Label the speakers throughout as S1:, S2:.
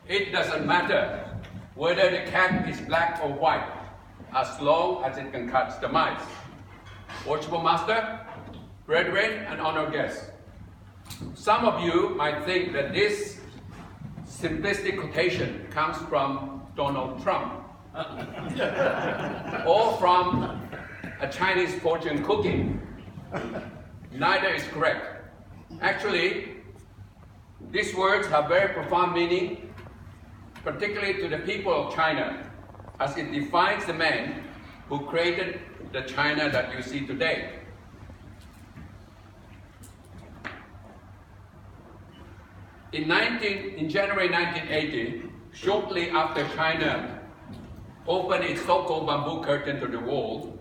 S1: It doesn't matter whether the cat is black or white, as long as it can catch the mice. Worshipful Master, brethren, and honored guests, some of you might think that this simplistic quotation comes from Donald Trump or from a Chinese fortune cookie. Neither is correct. Actually, these words have very profound meaning, particularly to the people of China, as it defines the man who created the China that you see today. In January 1980, shortly after China opened its so-called bamboo curtain to the world,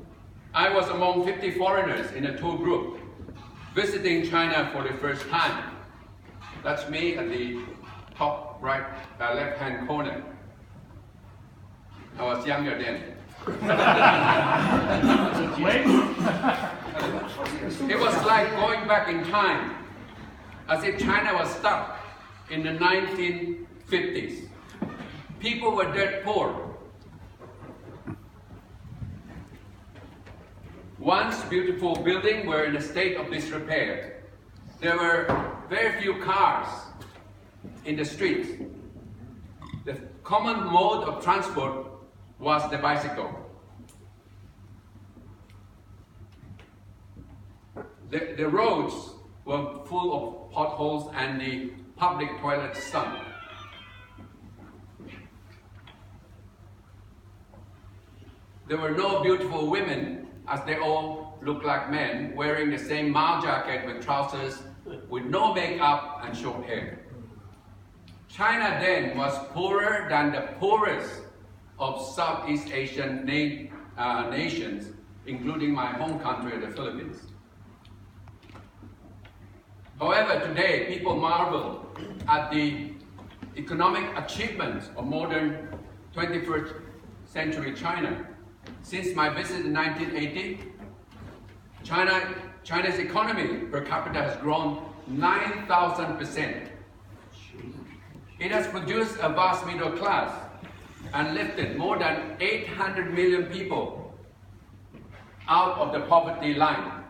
S1: I was among 50 foreigners in a tour group visiting China for the first time. That's me at the top right, left-hand corner. I was younger then. It was like going back in time, as if China was stuck in the 1950s. People were dirt poor. Once beautiful buildings were in a state of disrepair. There were very few cars in the streets. The common mode of transport was the bicycle. The roads were full of potholes and the public toilets stunk. There were no beautiful women, as they all looked like men, wearing the same Mao jacket with trousers, with no makeup and short hair. China then was poorer than the poorest of Southeast Asian nations, including my home country, the Philippines. However, today, people marvel at the economic achievements of modern 21st century China. Since my visit in 1980, China's economy per capita has grown 9,000%. It has produced a vast middle class and lifted more than 800 million people out of the poverty line.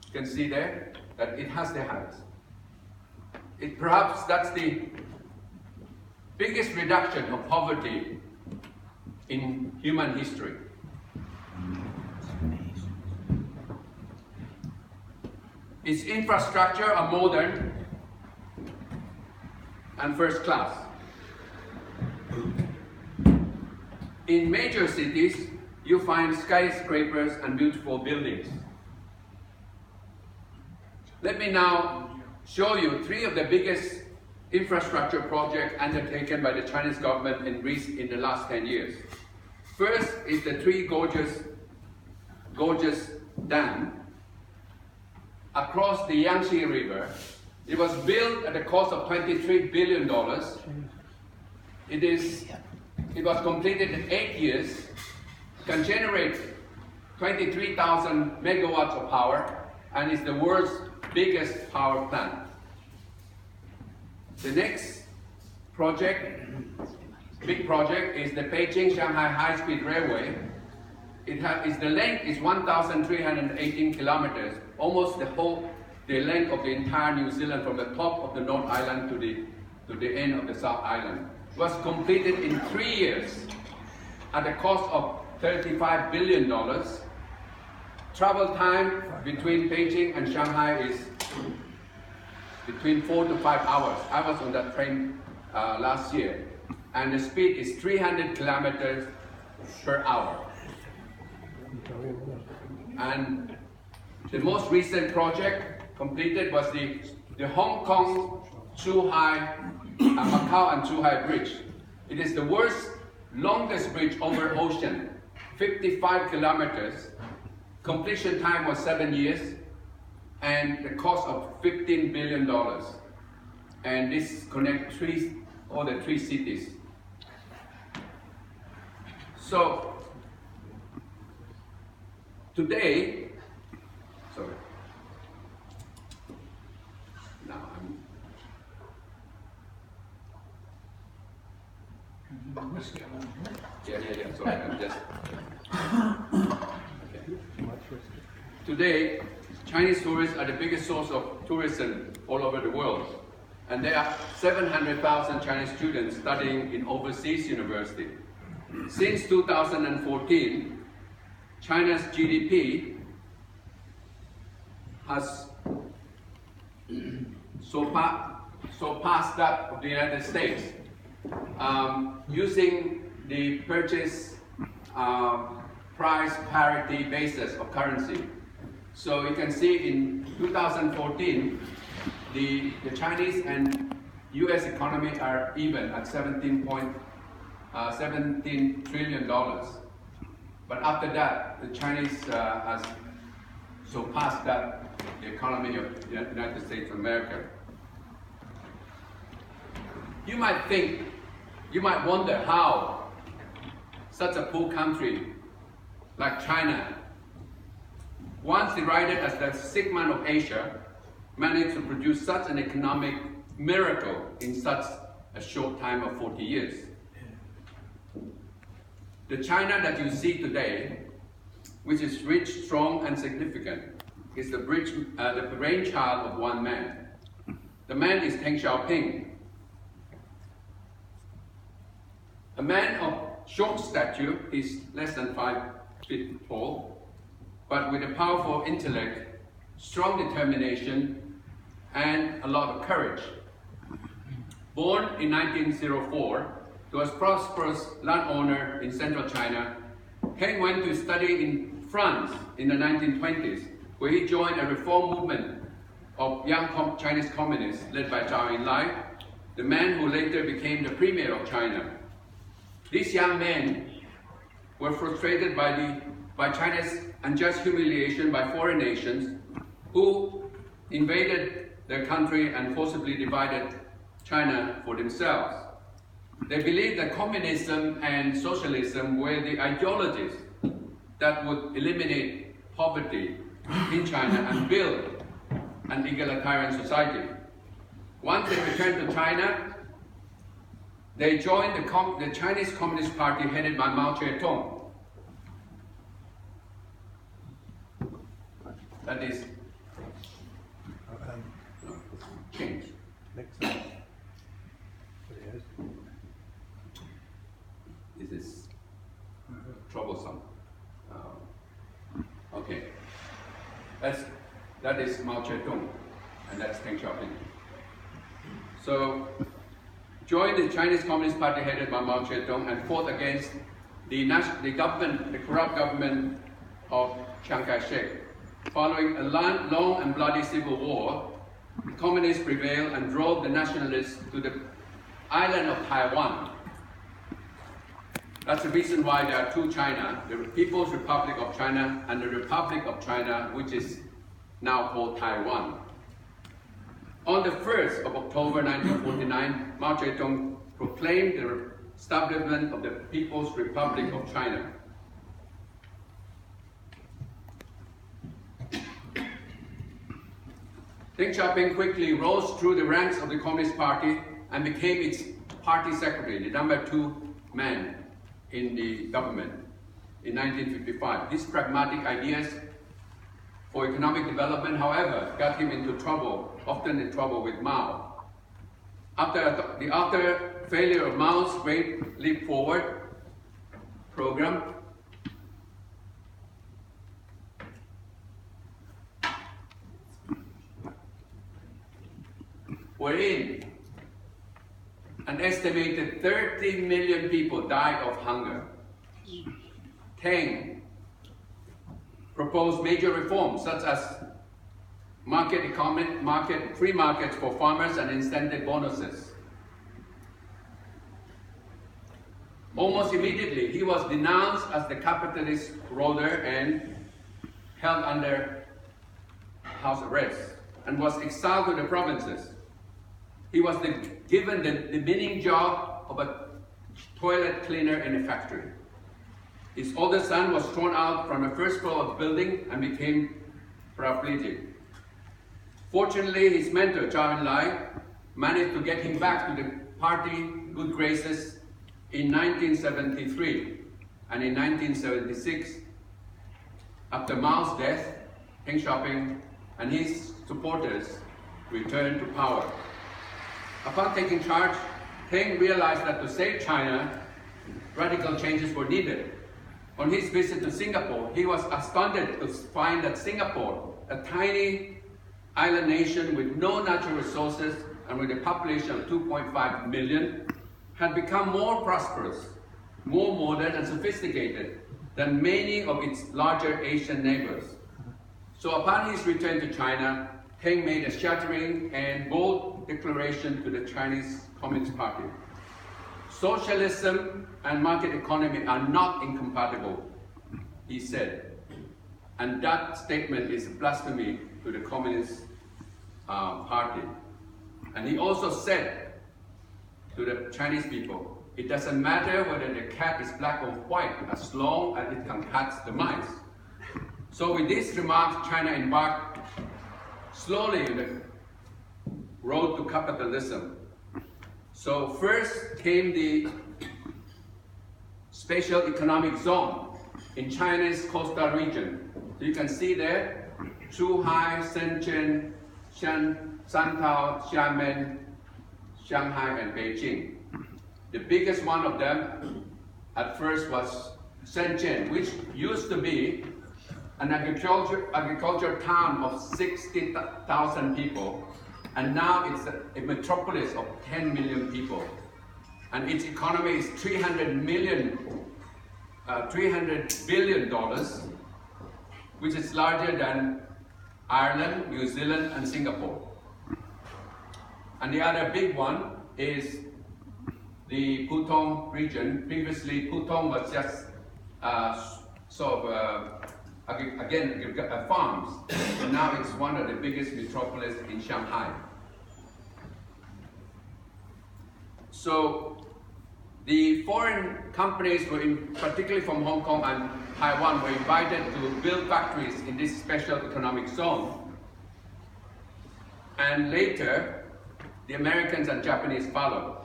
S1: You can see there that it has the highest. Perhaps that's the biggest reduction of poverty in human history. Its infrastructure are modern and first class. In major cities, you find skyscrapers and beautiful buildings. Let me now show you three of the biggest infrastructure projects undertaken by the Chinese government in Greece in the last 10 years. First is the Three Gorges Dam across the Yangtze River. It was built at a cost of $23 billion. It was completed in 8 years, can generate 23,000 megawatts of power, and is the world's biggest power plant. The next big project is the Beijing-Shanghai High-Speed Railway. The length is 1,318 kilometers, almost the length of the entire New Zealand from the top of the North Island to the end of the South Island. It was completed in 3 years at a cost of $35 billion. Travel time between Beijing and Shanghai is between 4 to 5 hours. I was on that train last year, and the speed is 300 kilometers per hour. And the most recent project completed was the Hong Kong, Macau and Zhuhai Bridge. It is the world's longest bridge over ocean, 55 kilometers. Completion time was 7 years, and the cost of $15 billion. And this connects all the three cities. So today, Today, Chinese tourists are the biggest source of tourism all over the world. And there are 700,000 Chinese students studying in overseas universities. Since 2014, China's GDP has surpassed that of the United States, using the purchase price parity basis of currency. So you can see in 2014, the Chinese and US economy are even at $17 trillion. But after that, the Chinese has surpassed that, the economy of the United States of America. You might wonder how such a poor country like China, once derided as the sick man of Asia, managed to produce such an economic miracle in such a short time of 40 years. The China that you see today, which is rich, strong, and significant, is the brainchild of one man. The man is Deng Xiao Ping, a man of short stature. He's less than 5 feet tall, but with a powerful intellect, strong determination, and a lot of courage. Born in 1904 to a prosperous landowner in central China, Peng went to study in France in the 1920s, where he joined a reform movement of young Chinese communists led by Zhou Enlai, the man who later became the premier of China. These young men were frustrated by China's unjust humiliation by foreign nations who invaded their country and forcibly divided China for themselves. They believed that communism and socialism were the ideologies that would eliminate poverty in China and build an egalitarian society. Once they returned to China, they joined the Chinese Communist Party headed by Mao Zedong. That is change.
S2: Next slide.
S1: This is troublesome. Okay. That is Mao Zedong, and that's Deng Xiao Ping. So, joined the Chinese Communist Party headed by Mao Zedong and fought against the corrupt government of Chiang Kai-shek. Following a long and bloody civil war, the communists prevailed and drove the nationalists to the island of Taiwan. That's the reason why there are two China, the People's Republic of China and the Republic of China, which is now called Taiwan. On the 1st of October 1949, Mao Zedong proclaimed the establishment of the People's Republic of China. Deng Xiaoping quickly rose through the ranks of the Communist Party and became its party secretary, the number 2 man in the government in 1955. These pragmatic ideas for economic development, however, got him into trouble, often in trouble with Mao. After failure of Mao's Great Leap Forward program, wherein an estimated 30 million people died of hunger, Teng proposed major reforms such as free markets for farmers and incentive bonuses. Almost immediately, he was denounced as the capitalist roader and held under house arrest and was exiled to the provinces. He was given the demeaning job of a toilet cleaner in a factory. His older son was thrown out from the first floor of the building and became paraplegic. Fortunately, his mentor, Zhou Enlai, managed to get him back to the party good graces in 1973. And in 1976, after Mao's death, Deng Xiao Ping and his supporters returned to power. Upon taking charge, Deng realized that to save China, radical changes were needed. On his visit to Singapore, he was astounded to find that Singapore, a tiny island nation with no natural resources and with a population of 2.5 million, had become more prosperous, more modern and sophisticated than many of its larger Asian neighbors. So upon his return to China, Deng made a shattering and bold declaration to the Chinese Communist Party. Socialism and market economy are not incompatible, he said. And that statement is blasphemy to the Communist Party. And he also said to the Chinese people, it doesn't matter whether the cat is black or white as long as it can catch the mice. So with these remarks, China embarked slowly on the road to capitalism. So first came the Special Economic Zone in China's coastal region. So you can see there, Zhuhai, Shenzhen, Shantou, Xiamen, Shanghai, and Beijing. The biggest one of them at first was Shenzhen, which used to be an agricultural town of 60,000 people, and now it's a metropolis of 10 million people. And its economy is $300 billion, which is larger than Ireland, New Zealand, and Singapore. And the other big one is the Putong region. Previously, Putong was just farms. So now it's one of the biggest metropolis in Shanghai. So the foreign companies, particularly from Hong Kong and Taiwan, were invited to build factories in this special economic zone. And later, the Americans and Japanese followed.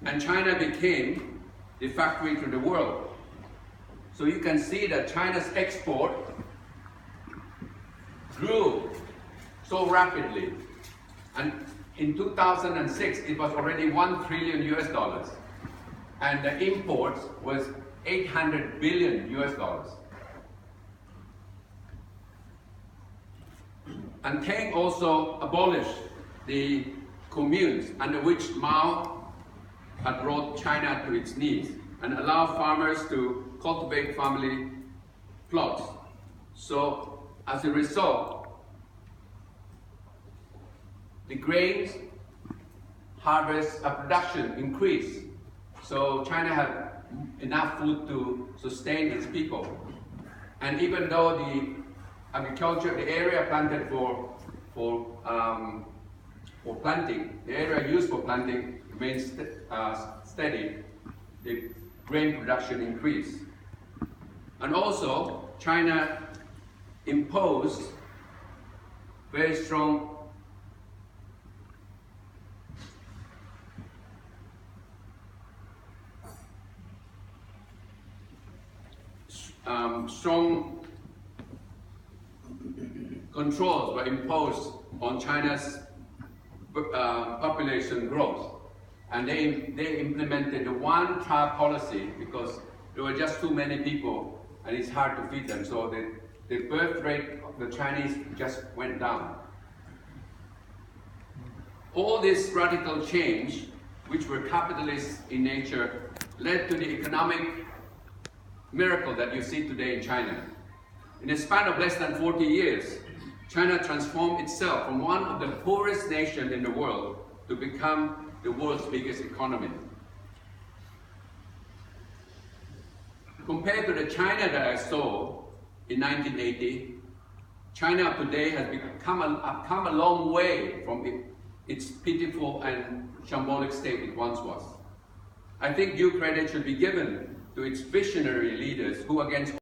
S1: And China became the factory to the world. So you can see that China's export grew so rapidly. And in 2006, it was already $1 trillion US. And the imports was $800 billion US. And Deng also abolished the communes under which Mao had brought China to its knees and allowed farmers to cultivate family plots. So as a result, the grains harvest production increased. So China had enough food to sustain its people. And even though the agriculture, the area planted for planting, the area used for planting remains steady, the grain production increased. And also, China imposed very strong controls were imposed on China's population growth. And they implemented the one-child policy because there were just too many people and it's hard to feed them. So the birth rate of the Chinese just went down. All this radical change, which were capitalist in nature, led to the economic miracle that you see today in China. In a span of less than 40 years, China transformed itself from one of the poorest nations in the world to become the world's biggest economy. Compared to the China that I saw in 1980, China today has come a long way from its pitiful and shambolic state it once was. I think due credit should be given to its visionary leaders who, against